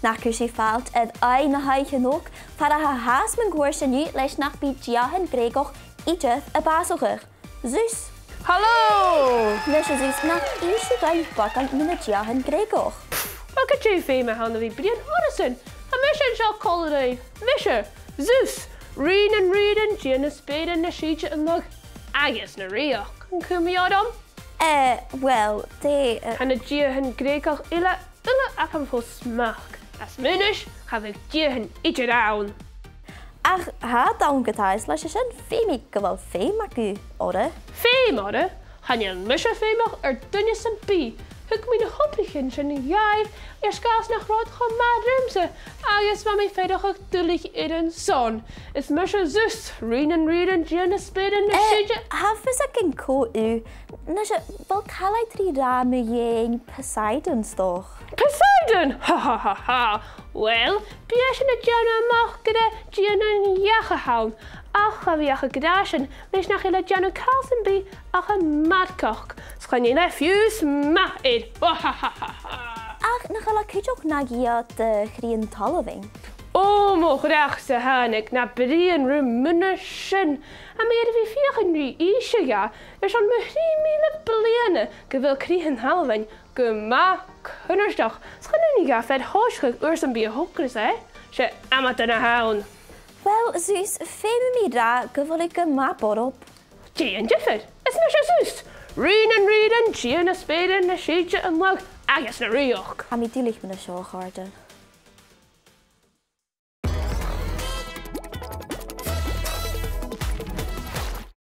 Nachgur sé fáilt ai na haiche nóg, far a haas man gúir sin nu leis nach bí diahan grégoch idirth a básochach. Zeus. Hallo! Leis a Zeus nach isio gael bagan na diahan grégoch. Wat gaat jy vir my hande wie Brian Horason? A mission shall call it Visher, Zeus, reading, Gina spade in the sheet and look. Agus na riach. Kun mi adam? Wel, de... En de diahan grégoch eile ac am fo smach. As minish, have ik diahan idir down. Ach, ha dawn gydaes leis a sin fémi gyfal fém acu, ore? Fém, ore? Han je een misje fémach dunne san bi. Huk mi de hopplichen sin jaif, skaas nach rot gaan madrumse. Agus van mi veilig ook dullig in een zon. Is misje Zeus, reading, Gina speden de shitje. Hafus ac yn co u, nes fel calai tri rame jeng Poseidon's toch? Poseidon? Ha. Wel, biesh in de Gina mag gyda Gina jagehaun. Ach, ga we gedaschen, lees nach hele Janu Carlsenby, ach een madkoch. Schan je le fios ma id. Ach, na gala kut ook nagia de grien taloving. Mo graag se hanik na brien rumunnershin. En meer wie vier nu isje ja. Al me 3 mile blene. Gewil krien halving. Gema kunnersdag. Schan je niet vet hoschig ursen bij hokkers, hè? Ze amateur haun. Wel, Zeus, féime mi ra gyfol ik map op. Jane Gifford, is me Zeus. Reading, Gina spade in the sheetje en log. Agus na rioch. A mi dilich me na seo garden.